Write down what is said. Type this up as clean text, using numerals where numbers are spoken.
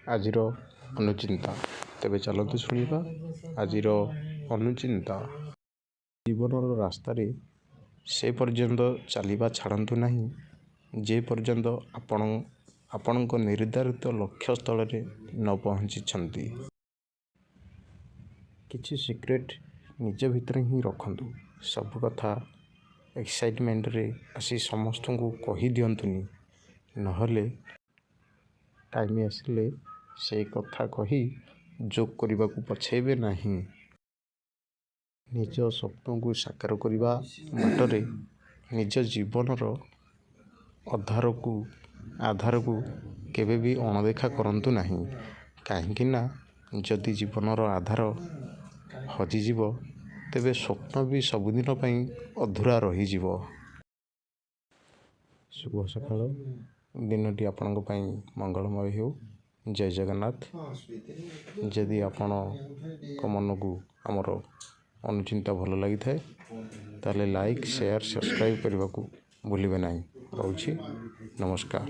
ଆଜିର ଅନୁଚିନ୍ତା। ତେବେ ଚାଲନ୍ତୁ ଶୁଣିବା ଆଜିର ଅନୁଚିନ୍ତା। ଜୀବନର ରାସ୍ତାରେ ସେ ପର୍ଯ୍ୟନ୍ତ ଚାଲିବା ଛାଡ଼ନ୍ତୁ ନାହିଁ ଯେ ପର୍ଯ୍ୟନ୍ତ ଆପଣଙ୍କ ନିର୍ଦ୍ଧାରିତ ଲକ୍ଷ୍ୟସ୍ଥଳରେ ନ ପହଞ୍ଚିଛନ୍ତି। କିଛି ସିକ୍ରେଟ୍ ନିଜ ଭିତରେ ହିଁ ରଖନ୍ତୁ। ସବୁ କଥା ଏକ୍ସାଇଟମେଣ୍ଟରେ ଆସି ସମସ୍ତଙ୍କୁ କହିଦିଅନ୍ତୁନି। ନହେଲେ ଟାଇମ୍ ଆସିଲେ ସେଇ କଥା କହି ଜୋକ୍ କରିବାକୁ ପଛେଇବେ ନାହିଁ। ନିଜ ସ୍ୱପ୍ନକୁ ସାକାର କରିବା ବାଟରେ ନିଜ ଜୀବନର ଆଧାରକୁ କେବେ ବି ଅଣଦେଖା କରନ୍ତୁ ନାହିଁ। କାହିଁକି ନା ଯଦି ଜୀବନର ଆଧାର ହଜିଯିବ ତେବେ ସ୍ୱପ୍ନ ବି ସବୁଦିନ ପାଇଁ ଅଧୁରା ରହିଯିବ। ଶୁଭ ସକାଳ। ଦିନଟି ଆପଣଙ୍କ ପାଇଁ ମଙ୍ଗଳମୟ ହେଉ। ଜୟ ଜଗନ୍ନାଥ। ଯଦି ଆପଣଙ୍କ ମନକୁ ଆମର ଅନୁଚିନ୍ତା ଭଲ ଲାଗିଥାଏ ତାହେଲେ ଲାଇକ୍, ସେୟାର, ସବସ୍କ୍ରାଇବ୍ କରିବାକୁ ଭୁଲିବେ ନାହିଁ। ରହୁଛି। ନମସ୍କାର।